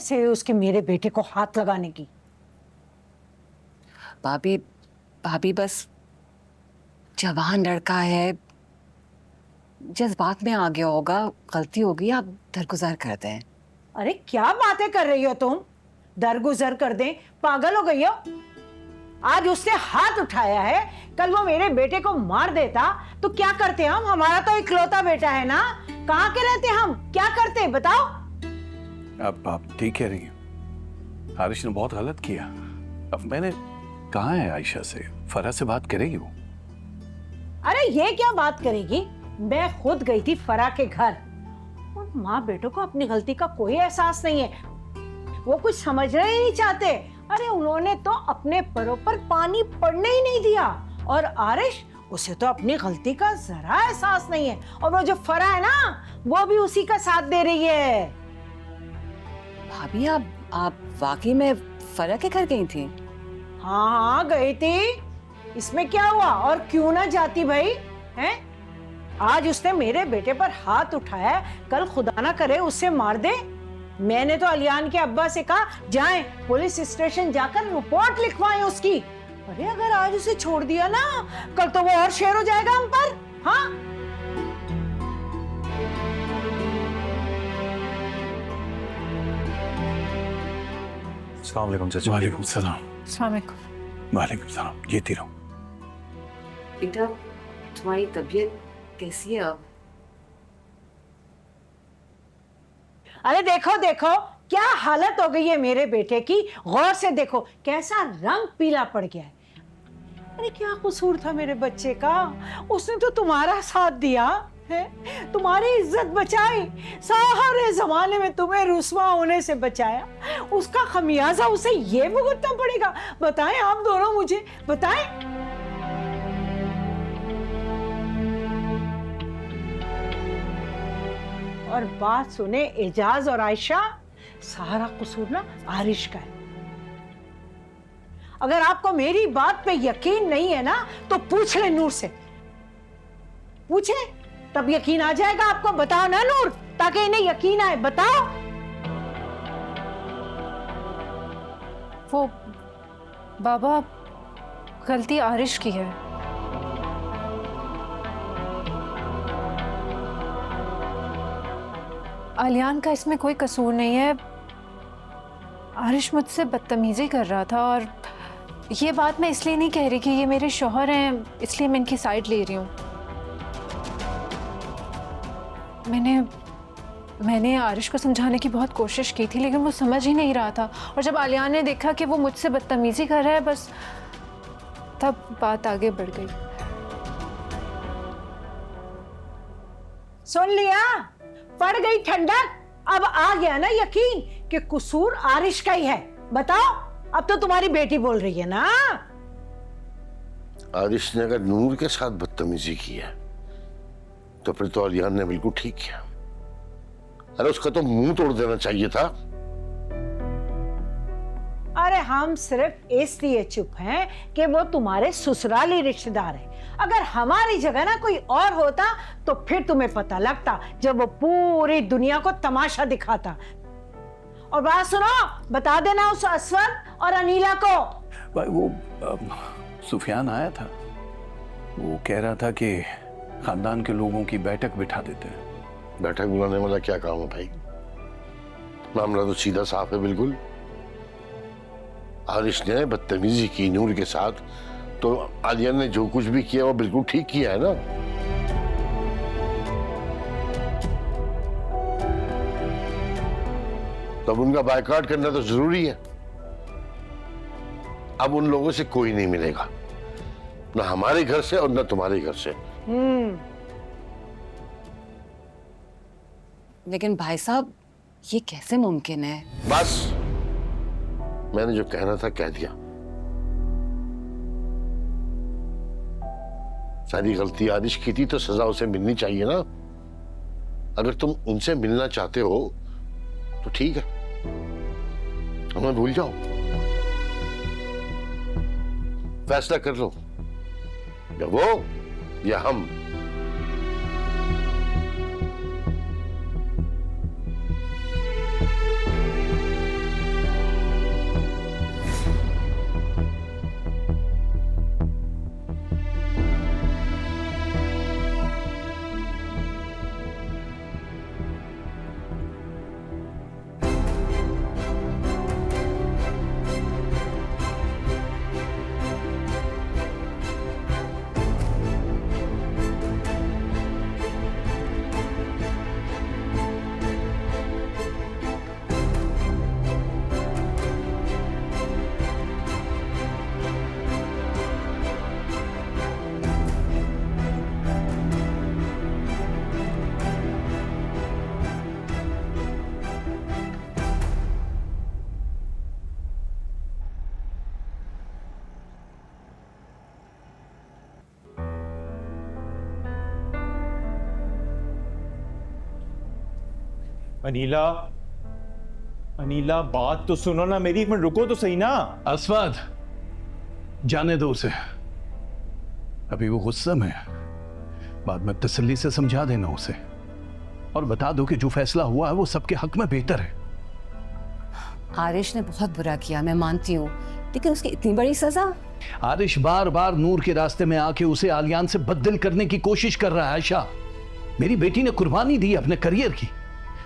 कैसे है उसके मेरे बेटे को हाथ लगाने की? भाभी भाभी बस जवान लड़का है, जज्बात में आ गया होगा, गलती होगी, आप दरगुजर कर दें। अरे क्या बातें कर रही हो तुम? दरगुजर कर दें? पागल हो गई हो? आज उसने हाथ उठाया है, कल वो मेरे बेटे को मार देता तो क्या करते हम? हमारा तो इकलौता बेटा है ना। कहाँ के रहते हम? क्या करते बताओ? अब आप ठीक कह रही हैं। हारिश ने बहुत गलत किया। अब मैंने कहा है आयशा से, फरा से बात करेगी वो। अरे ये क्या बात करेगी? मैं खुद गई थी फरा के घर। उन माँ बेटों को अपनी गलती का कोई एहसास नहीं है, वो कुछ समझना ही नहीं चाहते। अरे उन्होंने तो अपने पैरों पर पानी पड़ने ही नहीं दिया। और आरिश, उसे तो अपनी गलती का जरा एहसास नहीं है। और वो जो फरा है ना, वो भी उसी का साथ दे रही है। भाभी आप वाकई में फरा के घर गई थी? हाँ हाँ गई थी, इसमें क्या हुआ? और क्यों ना जाती भाई, हैं? आज उसने मेरे बेटे पर हाथ उठाया, कल खुदा ना करे उससे मार दे। मैंने तो अलियान के अब्बा से कहा जाएं पुलिस स्टेशन जाकर रिपोर्ट लिखवाएं उसकी। अरे अगर आज उसे छोड़ दिया ना, कल तो वो और शेर हो जाएगा हम पर। हाँ अस्सलाम वालेकुम चाचा। वालेकुम सलाम। अस्सलाम वालेकुम। वालेकुम सलाम। ये तीनों। बेटा, तुम्हारी तबीयत कैसी है अब? अरे देखो देखो क्या हालत हो गई है मेरे बेटे की। गौर से देखो कैसा रंग पीला पड़ गया है। अरे क्या कसूर था मेरे बच्चे का? उसने तो तुम्हारा साथ दिया है, तुम्हारी इज्जत बचाई, सारे जमाने में तुम्हें रुस्वा होने से बचाया। उसका खमियाजा उसे ये भुगतना पड़ेगा। बताएं आप दोनों, मुझे बताएं। और बात सुने एजाज और आयशा, सारा कसूर ना आरिश का है। अगर आपको मेरी बात पे यकीन नहीं है ना, तो पूछ ले नूर से। पूछे तब यकीन आ जाएगा आपको। बताओ ना नूर, ताकि इन्हें यकीन आए। बताओ। वो बाबा, गलती आरिश की है। आलियान का इसमें कोई कसूर नहीं है। आरिश मुझसे बदतमीजी कर रहा था, और ये बात मैं इसलिए नहीं कह रही कि ये मेरे शौहर हैं, इसलिए मैं इनकी साइड ले रही हूँ। मैंने आरिश को समझाने की बहुत कोशिश की थी, लेकिन वो समझ ही नहीं रहा था। और जब आलियान ने देखा कि वो मुझसे बदतमीजी कर रहा है, बस तब बात आगे बढ़ गई। सुन लिया? पड़ गई ठंडक। अब आ गया ना यकीन कि कसूर आरिश का ही है। बताओ, अब तो तुम्हारी बेटी बोल रही है ना। आरिश ने अगर नूर के साथ बदतमीजी की है, तो फिर तो अलियान ने बिल्कुल ठीक किया। अरे उसका तो मुंह तोड़ देना चाहिए था। अरे हम सिर्फ इसलिए चुप हैं कि वो तुम्हारे ससुराली रिश्तेदार हैं। अगर हमारी जगह ना कोई और होता तो फिर तुम्हें पता लगता, जब वो पूरी दुनिया को तमाशा दिखाता। और बात सुनो, बता देना उस असवर और अनीला को। भाई वो सुफियान आया था, वो कह रहा था कि खानदान के लोगों की बैठक बिठा देते हैं। बैठक बुलाने वाला क्या काम है भाई? मामला तो सीधा साफ है बिल्कुल। आरिश ने बदतमीजी की नूर के साथ, तो आलिया ने जो कुछ भी किया वो बिल्कुल ठीक किया है ना। तब उनका बायकॉट करना तो जरूरी है। अब उन लोगों से कोई नहीं मिलेगा, ना हमारे घर से और ना तुम्हारे घर से। लेकिन भाई साहब, ये कैसे मुमकिन है? बस मैंने जो कहना था कह दिया। सारी गलती आरिश की थी तो सजा उसे मिलनी चाहिए ना। अगर तुम उनसे मिलना चाहते हो तो ठीक है, हमें भूल जाओ। फैसला कर लो, या वो या हम। अनीला, अनीला बात तो सुनो ना मेरी, एक मिनट रुको तो सही ना। अस्वाद, जाने दो उसे, अभी वो गुस्से में है। बाद में तसल्ली से समझा देना उसे और बता दो कि जो फैसला हुआ है वो सबके हक में बेहतर है। आरिश ने बहुत बुरा किया, मैं मानती हूँ, लेकिन उसकी इतनी बड़ी सजा। आरिश बार बार नूर के रास्ते में आके उसे आलियान से बददिल करने की कोशिश कर रहा है। आयशा, मेरी बेटी ने कुर्बानी दी अपने करियर की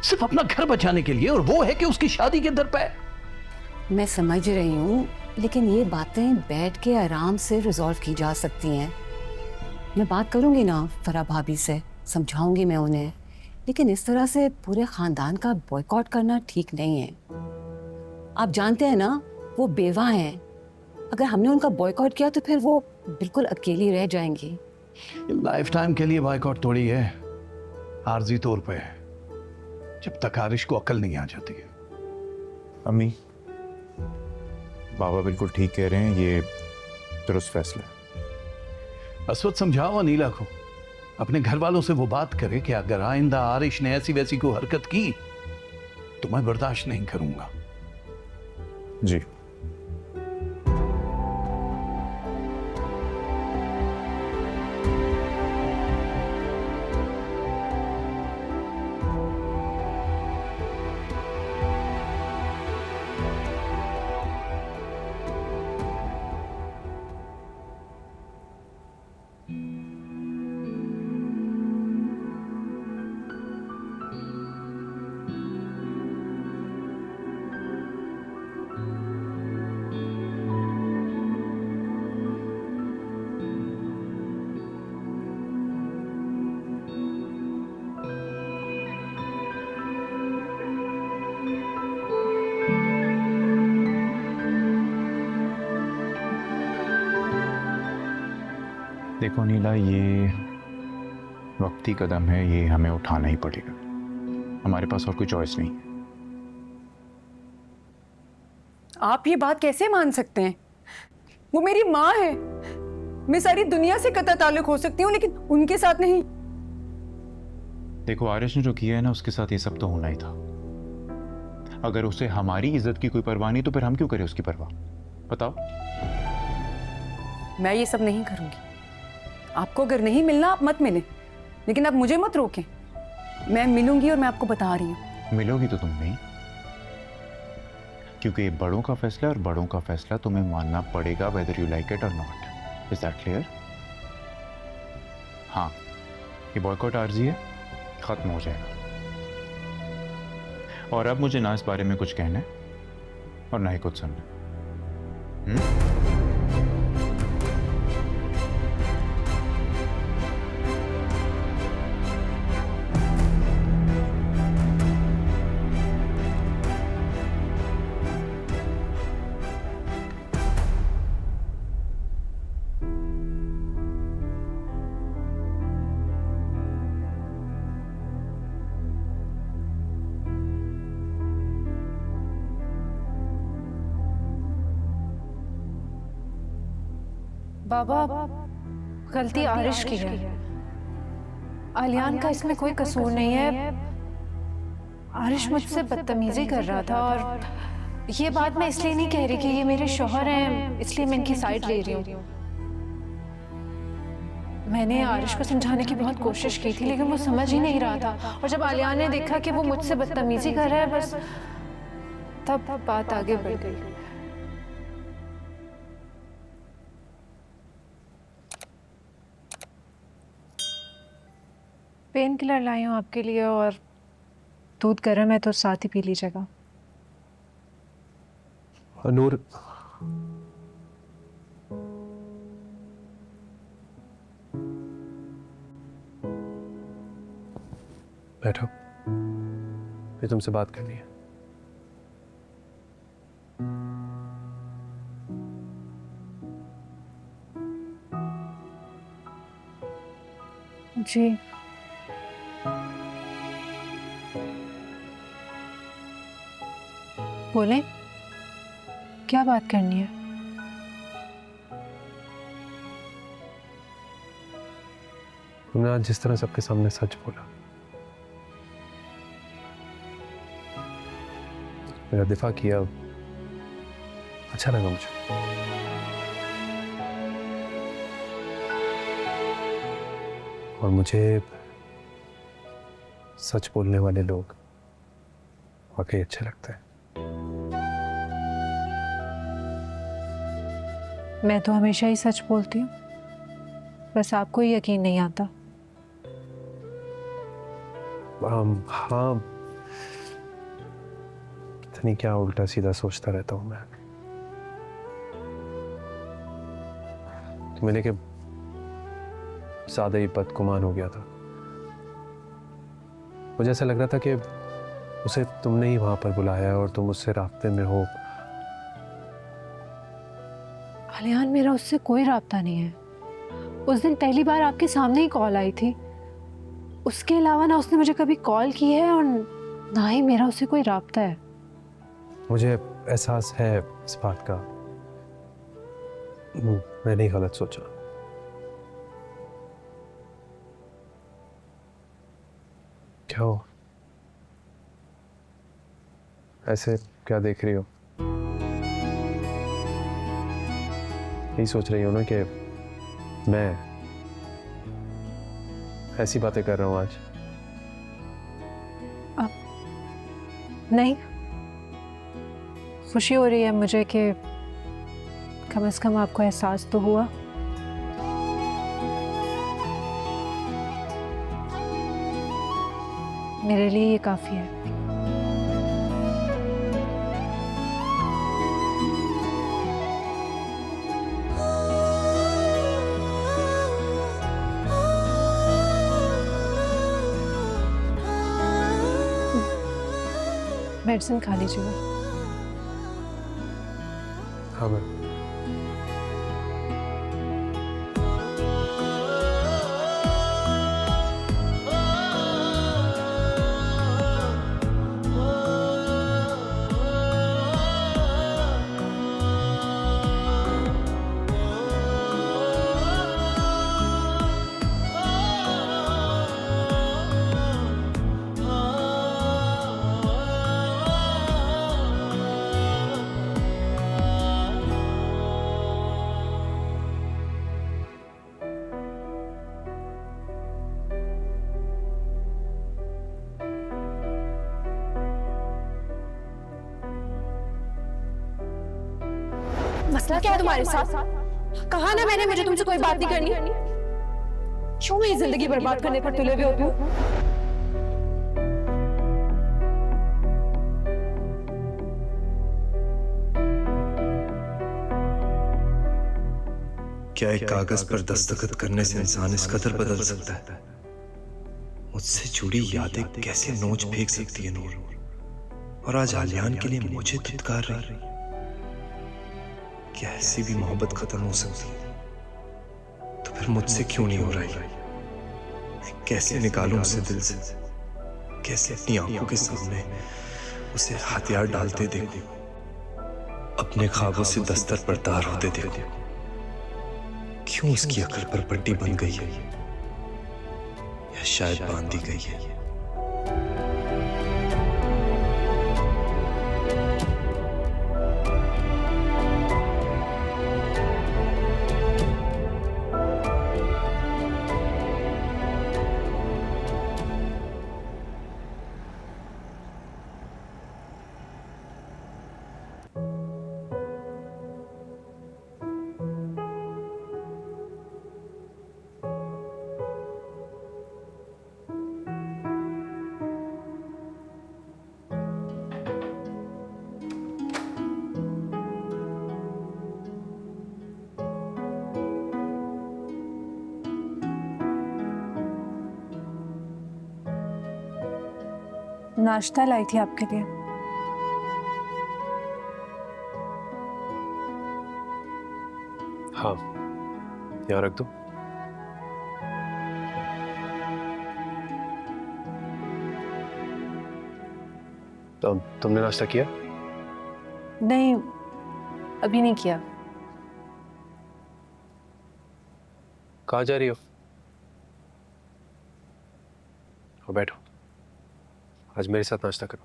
सिर्फ अपना घर बचाने के लिए, और वो है कि उसकी शादी के दर पे। मैं समझ रही हूँ, लेकिन ये बातें बैठ के आराम से रिजॉल्व की जा सकती हैं। मैं बात करूंगी ना फरा भाभी से, समझाऊंगी मैं उन्हें, लेकिन इस तरह से पूरे खानदान का बॉयकॉट करना ठीक नहीं है। आप जानते हैं ना, वो बेवा हैं। अगर हमने उनका बॉयकॉट किया तो फिर वो बिल्कुल अकेली रह जाएंगी। लाइफ टाइम के लिए बॉयकॉट थोड़ी है, आर्जी तौर पे है, जब तक आरिश को अकल नहीं आ जाती है। अम्मी, बाबा बिल्कुल ठीक कह रहे हैं, ये दुरुस्त फैसला है। अस्वद, समझाओ अनीला को, अपने घर वालों से वो बात करे कि अगर आइंदा आरिश ने ऐसी वैसी को हरकत की तो मैं बर्दाश्त नहीं करूंगा। जी। देखो नीला, ये वक्ती कदम है, ये हमें उठाना ही पड़ेगा। हमारे पास और कोई चॉइस नहीं है। आप ये बात कैसे मान सकते हैं? वो मेरी माँ है। मैं सारी दुनिया से कतई ताल्लुक हो सकती हूँ, लेकिन उनके साथ नहीं। देखो, आरिश ने जो किया है ना, उसके साथ ये सब तो होना ही था। अगर उसे हमारी इज्जत की कोई परवाह नहीं तो फिर हम क्यों करें उसकी परवाह? बताओ। मैं ये सब नहीं करूंगी। आपको अगर नहीं मिलना आप मत मिलें, लेकिन आप मुझे मत रोकें। मैं मिलूंगी और मैं आपको बता रही हूँ। मिलोगी तो तुम नहीं, क्योंकि ये बड़ों का फैसला है और बड़ों का फैसला तुम्हें मानना पड़ेगा, वेदर यू लाइक इट और नॉट। Is that clear? हाँ, ये बॉयकॉट आर्जी है, खत्म हो जाएगा। और अब मुझे ना इस बारे में कुछ कहना है और ना ही कुछ सुनना। बाबा, गलती आरिश की है, आलियान का इसमें कोई कसूर नहीं है। आरिश मुझसे बदतमीजी कर रहा था, और ये बात मैं इसलिए नहीं कह रही कि ये मेरे शौहर हैं, इसलिए मैं इनकी साइड ले रही हूँ। मैंने आरिश को समझाने की बहुत कोशिश की थी, लेकिन वो समझ ही नहीं रहा था। और जब आलियान ने देखा कि वो मुझसे बदतमीजी कर रहा है, बस तब बात आगे बढ़ गई। पेन किलर लाई हूँ आपके लिए, और दूध गर्म है तो साथ ही पी लीजिएगा। नूर, बैठो, ये तुमसे बात करनी है। जी। बोले, क्या बात करनी है? तुमने आज जिस तरह सबके सामने सच बोला, मेरा दिफा किया, अच्छा लगा मुझे। और मुझे सच बोलने वाले लोग वाकई अच्छे लगते हैं। मैं तो हमेशा ही सच बोलती हूँ, बस आपको ही यकीन नहीं आता। हाँ, पता नहीं क्या उल्टा सीधा सोचता रहता हूँ मैं। तुम्हें लेके ज्यादा ही बदगुमान हो गया था। मुझे ऐसा लग रहा था कि उसे तुमने ही वहां पर बुलाया और तुम उससे रास्ते में हो। आलियान, मेरा उससे कोई राब्ता नहीं है। उस दिन पहली बार आपके सामने ही कॉल आई थी, उसके अलावा ना उसने मुझे कभी कॉल की है और ना ही मेरा उससे कोई राब्ता है। मुझे एहसास है इस बात का। मैंने ही गलत सोचा। क्या हो, ऐसे क्या देख रही हो? यही सोच रही हो ना कि मैं ऐसी बातें कर रहा हूं आज? नहीं, खुशी हो रही है मुझे कि कम से कम आपको एहसास तो हुआ। मेरे लिए ये काफी है। मेडिसिन खा लीजिएगा। हाँ मैं मसला क्या है तुम्हारे साथ? कहा ना मैंने, मुझे तुमसे कोई बात नहीं करनी। क्यों मेरी जिंदगी बर्बाद करने पर तुले हुए हो तुम? क्या एक कागज पर दस्तखत करने से इंसान इस कदर बदल सकता है? मुझसे जुड़ी यादें कैसे नोच फेंक सकती है नूर, और आज आलियान के लिए मुझे धुतकार रही। क्या ऐसी भी मोहब्बत खत्म हो सकती है? तो फिर मुझसे क्यों नहीं हो रही? मैं कैसे निकालूं उसे दिल से? कैसे अपनी आंखों के सामने उसे हथियार डालते देखूं, अपने ख्वाबों से दस्तर पर तार होते देखूं? क्यों उसकी अकल पर पट्टी बन गई है, या शायद बांध दी गई है? नाश्ता लाई थी आपके लिए। हाँ, यहाँ रख दो। तो तुमने नाश्ता किया? नहीं, अभी नहीं किया। कहाँ जा रही हो? बैठो, आज मेरे साथ नाश्ता करो।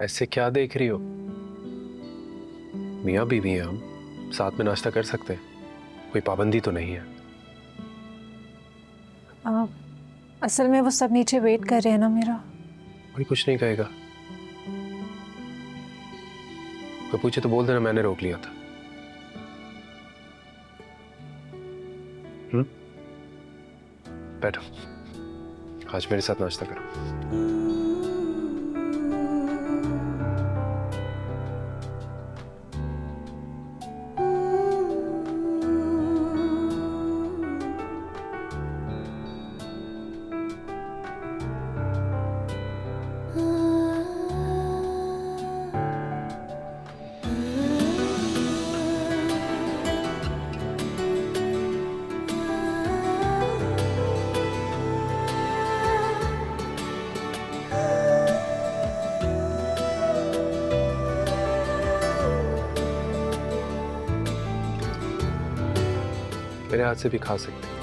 ऐसे क्या देख रही हो? मियाँ बीवी हैं हम, साथ में नाश्ता कर सकते हैं, कोई पाबंदी तो नहीं है। असल में वो सब नीचे वेट कर रहे हैं ना मेरा। कोई कुछ नहीं कहेगा। कोई पूछे तो बोल देना मैंने रोक लिया था। बैठो, आज मेरे साथ नाश्ता करो। मेरे हाथ से भी खा सकते हैं।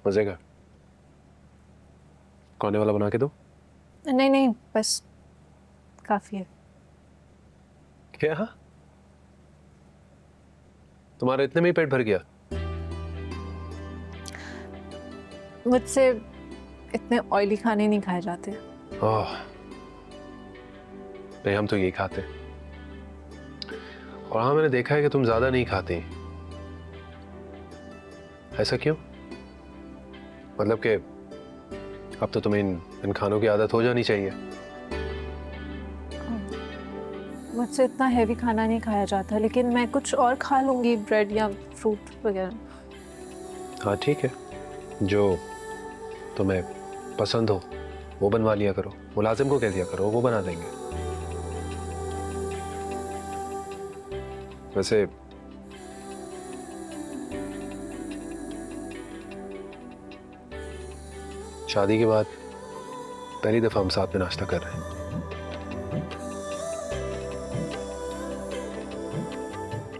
मजे का कोने वाला बना के दो। नहीं नहीं, बस काफी है। क्या? तुम्हारा इतने में ही पेट भर गया? मुझसे इतने ऑयली खाने नहीं खाए जाते। ओह, नहीं हम तो यही खाते। और हाँ, मैंने देखा है कि तुम ज्यादा नहीं खाती। ऐसा क्यों? मतलब कि अब तो तुम्हें इन खानों की आदत हो जानी चाहिए। मुझसे इतना हैवी खाना नहीं खाया जाता, लेकिन मैं कुछ और खा लूंगी, ब्रेड या फ्रूट वगैरह। हाँ ठीक है, जो तुम्हें पसंद हो वो बनवा लिया करो। मुलाजिम को कह दिया करो, वो बना देंगे। वैसे शादी के बाद पहली दफा हम साथ में नाश्ता कर रहे हैं।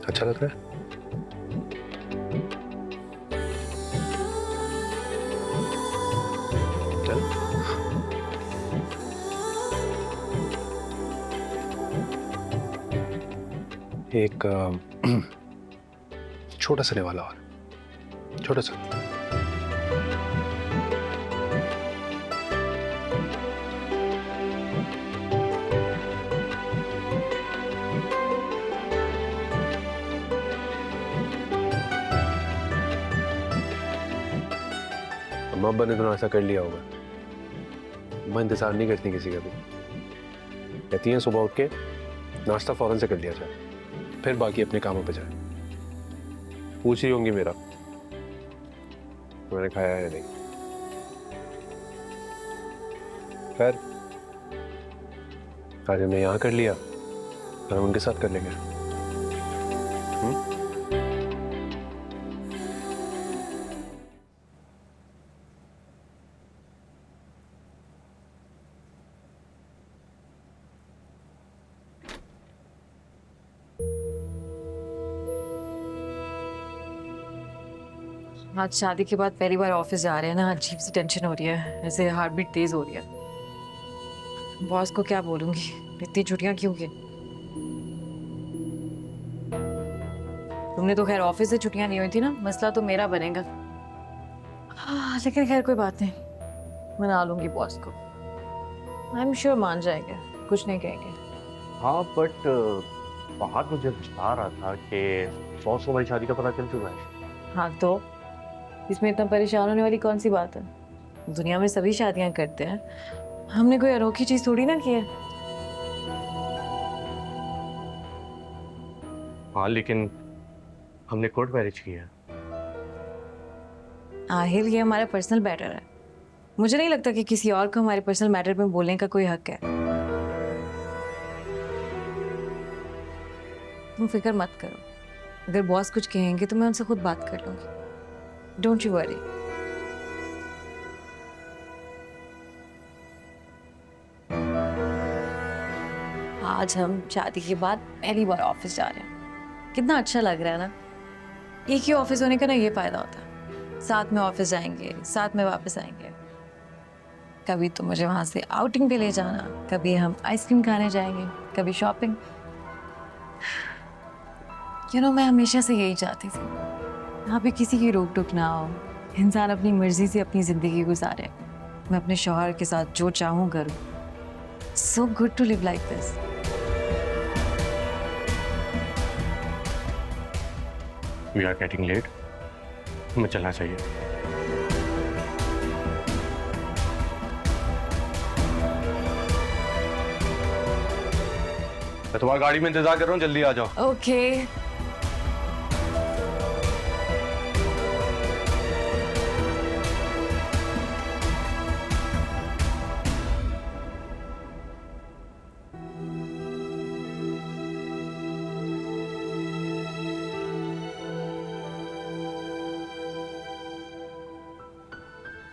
अच्छा लग रहा है? चल। एक छोटा सा वाला और छोटा सा। अम्मा ने तो नाश्ता कर लिया होगा। अम्मा इंतजार नहीं करती किसी का भी, कहती हैं सुबह उठ के नाश्ता फौरन से कर लिया जाए, फिर बाकी अपने कामों पे जाए। पूछ रही होंगी मेरा मैंने खाया है नहीं। खैर, आज हमने यहाँ कर लिया, फिर हम उनके साथ कर लेंगे। आज शादी के बाद पहली बार ऑफिस जा रहे हैं ना, अजीब सी टेंशन हो रही है, ऐसे हार्ट बीट तेज हो रही है। बॉस को क्या बोलूंगी, इतनी छुट्टियां क्यों की? तुमने तो खैर ऑफिस से छुट्टियां ली हुई थी ना, मसला तो मेरा बनेगा। हाँ, लेकिन खैर कोई बात नहीं, मना लूंगी बॉस को। आई एम श्योर मान जाएगा, कुछ नहीं कहेंगे। हाँ बट बाहर मुझे बता रहा था कि बॉस को हमारी शादी का पता चल चुका है। हाँ तो इसमें इतना परेशान होने वाली कौन सी बात है? दुनिया में सभी शादियां करते हैं, हमने कोई अनोखी चीज थोड़ी ना की है। हाँ लेकिन हमने कोर्ट मैरिज किया है। आहिल ये हमारा पर्सनल मैटर है, मुझे नहीं लगता कि किसी और को हमारे पर्सनल मैटर में बोलने का कोई हक है। तुम फिक्र मत करो, अगर बॉस कुछ कहेंगे तो मैं उनसे खुद बात कर लूंगी। Don't you worry. आज हम शादी के बाद पहली बार ऑफिस जा रहे हैं। कितना अच्छा लग रहा है ना। एक ही ऑफिस होने का ना ये फायदा होता है, साथ में ऑफिस जाएंगे, साथ में वापस आएंगे। कभी तो मुझे वहां से आउटिंग पे ले जाना, कभी हम आइसक्रीम खाने जाएंगे, कभी शॉपिंग। मैं हमेशा से यही चाहती थी, यहाँ पे किसी की रोक टोक ना हो, इंसान अपनी मर्जी से अपनी जिंदगी गुजारे। मैं अपने शौहर के साथ जो चाहूँ करूँ। So good to live like this. We are getting late, हमें चलना चाहिए। मैं तुम्हारी गाड़ी में इंतजार कर रहा हूँ, जल्दी आ जाओ। ओके।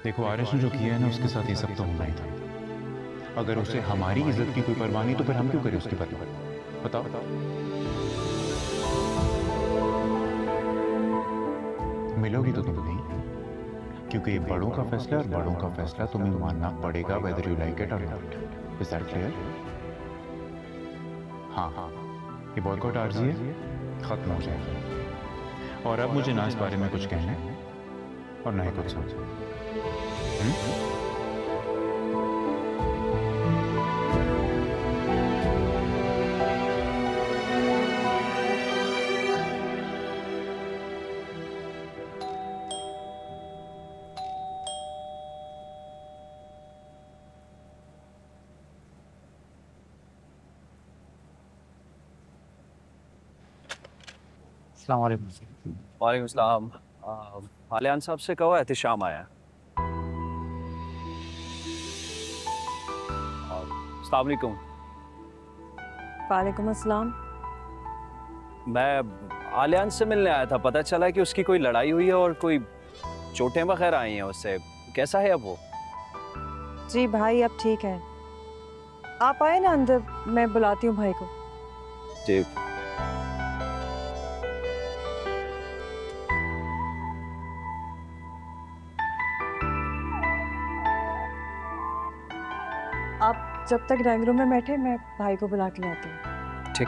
देखो आरिश ने जो किया है ना, उसके साथ ये सब तो होना ही था। अगर उसे हमारी इज्जत की कोई परवाह नहीं तो फिर हम क्यों करें उसकी परवाह? बताओ। मिलोगी तो तुम नहीं, क्योंकि ये बड़ों का फैसला है और बड़ों का फैसला तुम्हें मानना पड़ेगा, वेदर यू लाइक इट और नॉट। Is that clear? हाँ, ये बॉयकॉट आर्जी है, खत्म हो जाएगा। और अब मुझे ना इस बारे में कुछ कहना है और ना ही कुछ समझना। वालेकुम सलाम। आलियान साहब से कहो एहतिशाम आया। अस्सलाम वालेकुम। वालेकुम अस्सलाम। मैं आलियान से मिलने आया था, पता चला कि उसकी कोई लड़ाई हुई है और कोई चोटें वगैरह आई हैं उससे। कैसा है अब वो? जी भाई अब ठीक है। आप आए ना अंदर, मैं बुलाती हूँ भाई को। जी। आप जब तक ड्राइंग रूम में बैठे, मैं भाई को बुला के लाती हूँ। ठीक।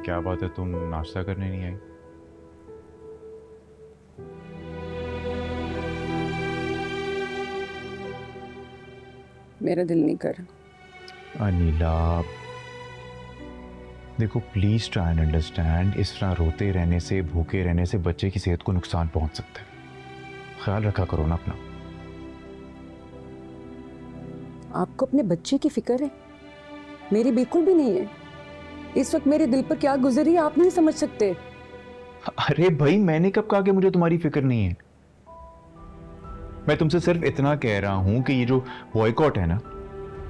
क्या बात है, तुम नाश्ता करने नहीं आई? मेरा दिल नहीं कर रहा। अनीला देखो, प्लीज ट्राई एंड अंडरस्टैंड, इस तरह रोते रहने से, भूखे रहने से बच्चे की सेहत को नुकसान पहुंच सकता है। ख्याल रखा करो ना अपना। आपको अपने बच्चे की फिक्र है? मेरी बिल्कुल भी नहीं है। इस वक्त मेरे दिल पर क्या गुजर रही है आप नहीं समझ सकते। अरे भाई, मैंने कब कहा कि मुझे तुम्हारी फिक्र नहीं है? मैं तुमसे सिर्फ इतना कह रहा हूं कि ये जो बॉयकॉट है ना,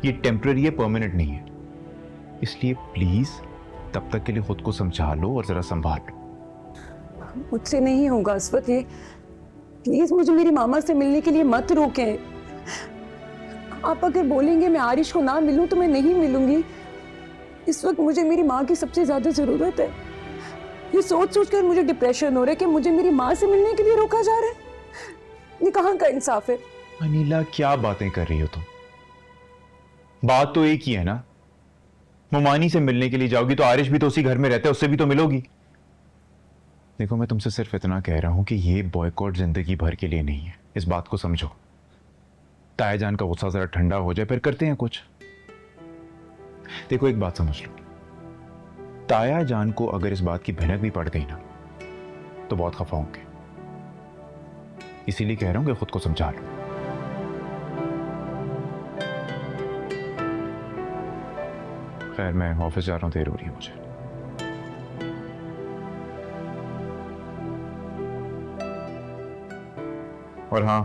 ये टेम्पररी है, परमानेंट नहीं है। इसलिए प्लीज तब तक के लिए खुद को समझा लो और जरा संभाल लो। मुझसे नहीं होगा अस्वत ये। प्लीज मुझे मेरी मामा से मिलने के लिए मत रोकें। आप अगर बोलेंगे मैं आरिश को ना मिलूं तो मैं नहीं मिलूंगी। इस वक्त मुझे मेरी माँ की सबसे ज्यादा जरूरत है। ये सोच सोच कर मुझे डिप्रेशन हो रहा है कि मुझे मेरी माँ से मिलने के लिए रोका जा रहा है। ये कहाँ का इंसाफ है? अनीला, क्या बातें कर रही हो तुम? बात तो एक ही है ना। मुमानी से मिलने के लिए जाओगी तो आरिश भी तो उसी घर में रहता है, उससे भी तो मिलोगी। देखो मैं तुमसे सिर्फ इतना कह रहा हूं कि ये बॉयकॉट जिंदगी भर के लिए नहीं है, इस बात को समझो। ताया जान का गुस्सा जरा ठंडा हो जाए फिर करते हैं कुछ। देखो एक बात समझ लो, ताया जान को अगर इस बात की भनक भी पड़ गई ना तो बहुत खफा होंगे। इसीलिए कह रहा हूं कि खुद को समझा लो। खैर मैं ऑफिस जा रहा हूं, देर हो रही है मुझे। और हाँ,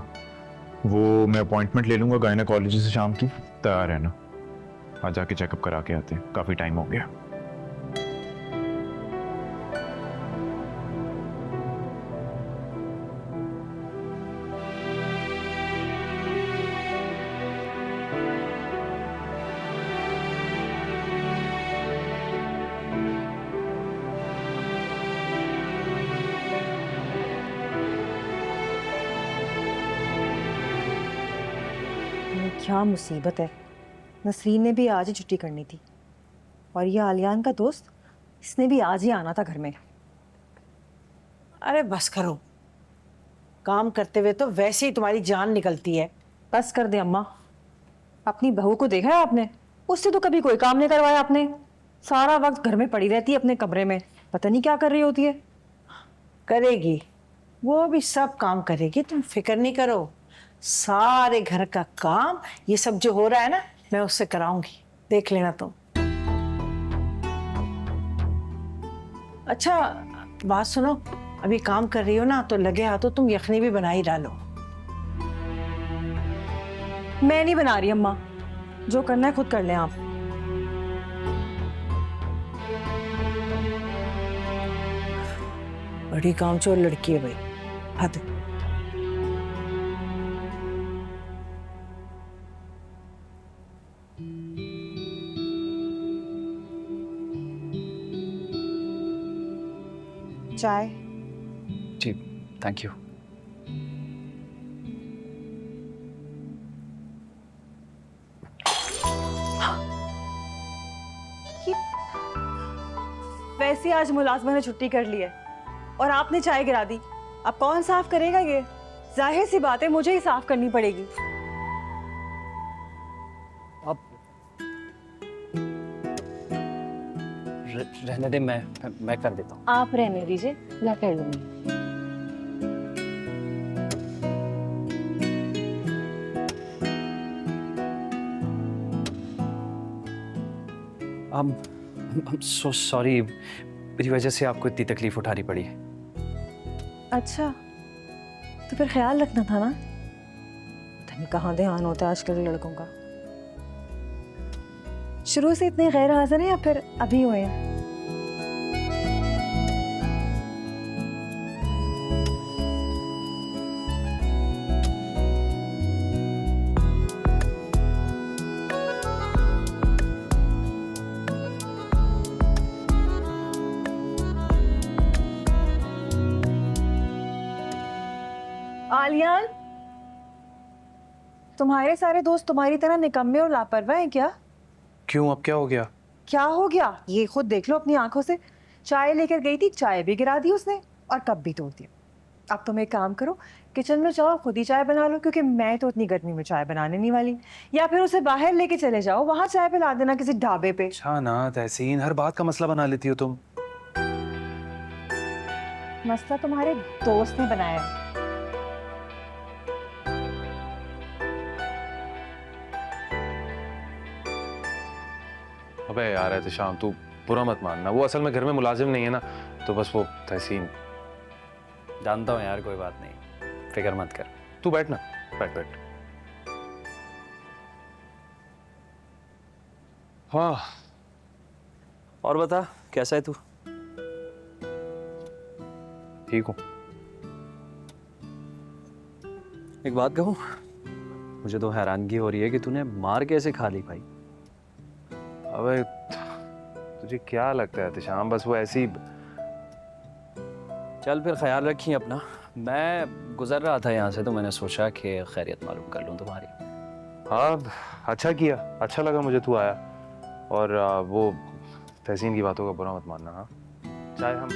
वो मैं अपॉइंटमेंट ले लूंगा गायनेकोलॉजी से शाम की। तैयार है ना? आज जाके चेकअप करा के आते हैं, काफी टाइम हो गया। क्या मुसीबत है, नसरीन ने भी आज ही छुट्टी करनी थी और ये आलियान का दोस्त, इसने भी आज ही आना था घर में। अरे बस करो, काम करते हुए तो वैसे ही तुम्हारी जान निकलती है। बस कर दे अम्मा, अपनी बहू को देखा है आपने? उससे तो कभी कोई काम नहीं करवाया आपने। सारा वक्त घर में पड़ी रहती है अपने कमरे में, पता नहीं क्या कर रही होती है। करेगी, वो भी सब काम करेगी, तुम फिक्र नहीं करो। सारे घर का काम ये सब जो हो रहा है ना, मैं उससे कराऊंगी, देख लेना तुम। अच्छा बात सुनो, अभी काम कर रही हो ना तो लगे हाथों तुम यखनी भी बना ही डालो। मैं नहीं बना रही अम्मा, जो करना है खुद कर लें आप। बड़ी कामचोर लड़की है भाई, हद। चाय? जी थैंक यू। वैसे आज मुलाजमा ने छुट्टी कर ली है और आपने चाय गिरा दी। अब कौन साफ करेगा ये? जाहिर सी बात है मुझे ही साफ करनी पड़ेगी। अब रहने दे, मैं कर देता हूँ। आप रहने दीजिए, मैं कर लूंगी। I'm so sorry, मेरी वजह से आपको इतनी तकलीफ उठानी पड़ी। अच्छा तो फिर ख्याल रखना था ना। पता नहीं कहाँ ध्यान होता है आजकल लड़कों का। शुरू से इतने गैर हाजिर हैं या फिर अभी हुए हैं? आलियान, तुम्हारे सारे दोस्त तुम्हारी तरह निकम्मे और लापरवाह हैं क्या? क्यों, अब क्या हो गया? क्या हो गया ये खुद देख लो अपनी आंखों से। चाय लेकर गई थी, चाय भी गिरा दी उसने और कप भी तोड़ दिया। अब तुम एक काम करो, किचन में जाओ, खुद ही चाय बना लो, क्योंकि मैं तो इतनी गर्मी में चाय बनाने नहीं वाली। या फिर उसे बाहर लेके चले जाओ, वहां चाय पिला देना किसी ढाबे पे। अच्छा ना तहसीन, हर बात का मसला बना लेती हो तुम। मसला तुम्हारे दोस्त ने बनाया है। अबे यार एहतिशाम, तू बुरा मत मानना, वो असल में घर में मुलाजिम नहीं है ना, तो बस वो तहसीन। जानता हूँ यार, कोई बात नहीं, फिक्र मत कर। तू बैठ ना, बैठ बैठ। हाँ और बता, कैसा है तू? ठीक हूँ। एक बात कहूँ, मुझे तो हैरानगी हो रही है कि तूने मार कैसे खा ली भाई। अबे तुझे क्या लगता है एहतिशाम, बस वो ऐसी। चल फिर ख्याल रखिए अपना। मैं गुजर रहा था यहाँ से तो मैंने सोचा कि खैरियत मालूम कर लूँ तुम्हारी। हाँ, अच्छा किया, अच्छा लगा मुझे तू आया। और वो तहसीन की बातों का बुरा मत मानना। हाँ, चाहे हम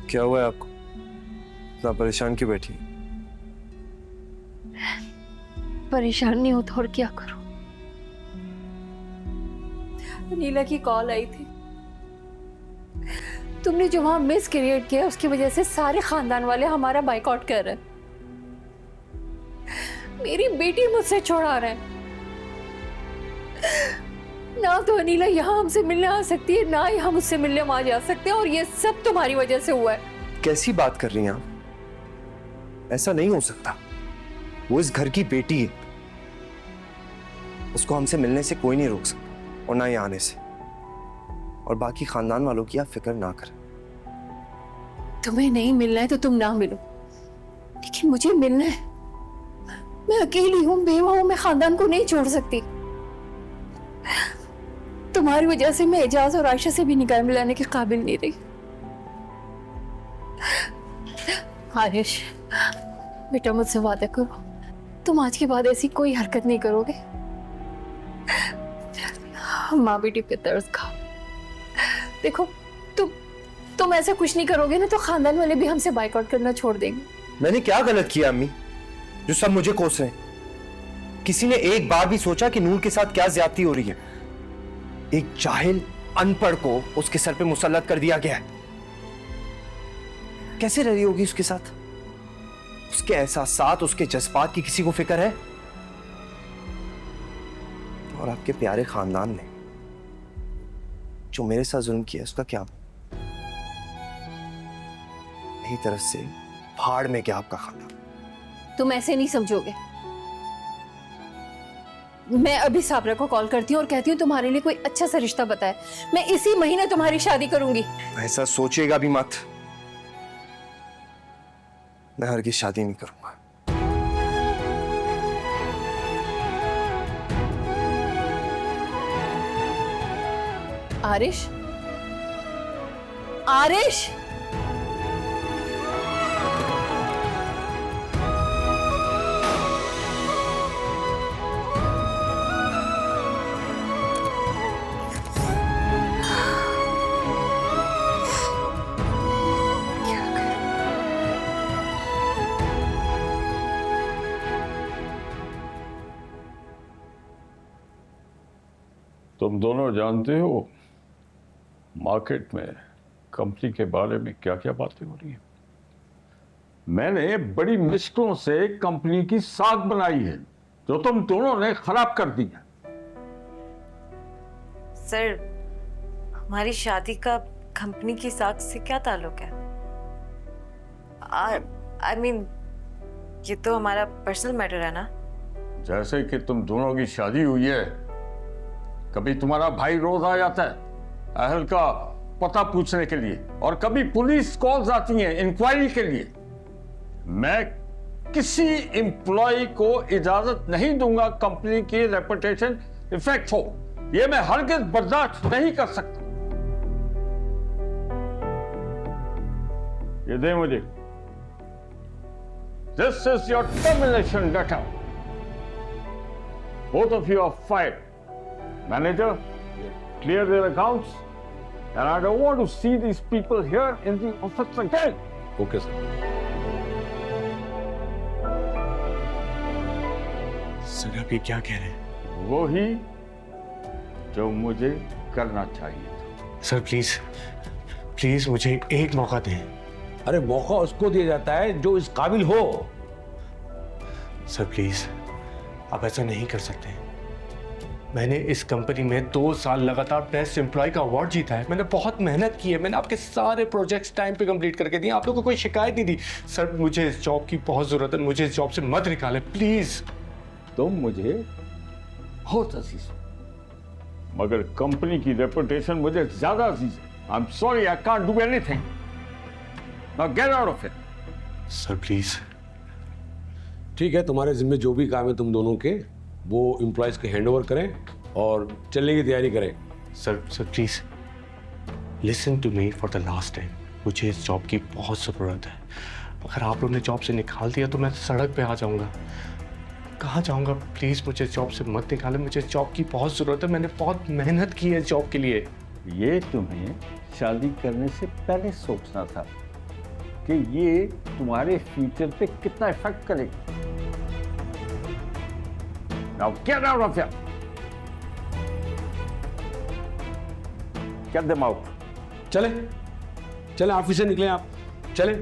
क्या हुआ है आपको? इतना परेशान क्यों बैठी? परेशान नहीं हो तो और क्या करूं? नीला की कॉल आई थी। तुमने जो वहां मिस क्रिएट किया उसकी वजह से सारे खानदान वाले हमारा बाइकआउट कर रहे हैं। मेरी बेटी मुझसे छुड़ा रहे हैं। ना तो अनीला यहाँ हमसे मिलने आ सकती है, ना ही हम उससे मिलने वहां जा सकते हैं, और ये सब तुम्हारी वजह से हुआ है। कैसी बात कर रही हैं आप? ऐसा नहीं हो सकता। वो इस घर की बेटी है, उसको हमसे मिलने से कोई नहीं रोक सकता, और ना ही आने से। और बाकी खानदान वालों की आप फिक्र ना करें। तुम्हें नहीं मिलना है तो तुम ना मिलो, लेकिन मुझे मिलना है। मैं अकेली हूं, बेवा हूं, मैं खानदान को नहीं छोड़ सकती। तुम्हारी वजह से मैं एजाज और आयशा से भी निकाह मिलाने के काबिल नहीं रही। आरिश, बेटा मुझसे वादा करो, तुम आज के बाद ऐसी कोई हरकत नहीं करोगे। माँ बेटी पे तरस खाओ। देखो, तुम ऐसा कुछ नहीं करोगे ना तो खानदान वाले भी हमसे बाइकआउट करना छोड़ देंगे। मैंने क्या गलत किया अम्मी, जो सब मुझे कोस रहे हैं? किसी ने एक बार भी सोचा कि नूर के साथ क्या ज्यादती हो रही है? एक जाहिल अनपढ़ को उसके सर पे मुसल्लत कर दिया गया है। कैसे रह रही होगी उसके साथ? उसके एहसासात, उसके जज्बात की किसी को फिक्र है? और आपके प्यारे खानदान ने जो मेरे साथ जुल्म किया उसका क्या? मेरी तरफ से भाड़ में क्या आपका खानदान। तुम ऐसे नहीं समझोगे। मैं अभी साबरा को कॉल करती हूँ और कहती हूँ तुम्हारे लिए कोई अच्छा सा रिश्ता बताए। मैं इसी महीने तुम्हारी शादी करूंगी। ऐसा सोचिएगा भी मत। मैं हरगिज़ शादी नहीं करूंगा। आरिश, आरिश, तुम दोनों जानते हो मार्केट में कंपनी के बारे में क्या क्या बातें हो रही हैं। मैंने बड़ी मुश्किलों से कंपनी की साख बनाई है जो तुम दोनों ने खराब कर दी है। सर, हमारी शादी का कंपनी की साख से क्या ताल्लुक है? आई मीन, ये तो हमारा पर्सनल मैटर है ना। जैसे कि तुम दोनों की शादी हुई है, कभी तुम्हारा भाई रोज आ जाता है अहल का पता पूछने के लिए, और कभी पुलिस कॉल्स आती हैं इंक्वायरी के लिए। मैं किसी एम्प्लॉय को इजाजत नहीं दूंगा कंपनी की रेपुटेशन इफेक्ट हो। यह मैं हरगिज़ बर्दाश्त नहीं कर सकता। ये दे मुझे। This is your termination letter. Both of you are fired. Manager, clear their accounts, and I don't want to see these people here in the office again. Okay sir. Sir आप ये क्या कह रहे हैं? वो ही जो मुझे करना चाहिए था। सर प्लीज प्लीज मुझे एक मौका दें। अरे मौका उसको दिया जाता है जो इस काबिल हो। सर प्लीज, आप ऐसा नहीं कर सकते। मैंने इस कंपनी में 2 साल लगातार बेस्ट एम्प्लॉय का अवार्ड जीता है। मैंने बहुत मेहनत की है। मैंने आपके सारे प्रोजेक्ट्स टाइम पे कंप्लीट करके दिए। आप लोगों को कोई शिकायत नहीं दी। सर मुझे इस जॉब की बहुत जरूरत है। मुझे इस जॉब से मत निकालें प्लीज। तुम मुझे बहुत अजीज हो, मगर कंपनी की रेपुटेशन मुझे ज्यादा अजीज है। I am sorry, I can't do anything. Now get out of it. Sir please. ठीक है, तुम्हारे जिम्मे जो भी काम है तुम दोनों के, वो एम्प्लॉयज के हैंडओवर करें और चलने की तैयारी करें। Sir please listen to me for the last time. मुझे इस जॉब की बहुत ज़रूरत है। अगर आप लोगों ने जॉब से निकाल दिया तो मैं सड़क पे आ जाऊंगा। कहाँ जाऊंगा? प्लीज़ मुझे जॉब से मत निकालें। मुझे जॉब की बहुत ज़रूरत है। मैंने बहुत मेहनत की है जॉब के लिए। ये तुम्हें शादी करने से पहले सोचना था कि ये तुम्हारे फ्यूचर पे कितना इफेक्ट करेगा। Now get out of here. Get them out. चले ऑफिस से निकले आप, चले।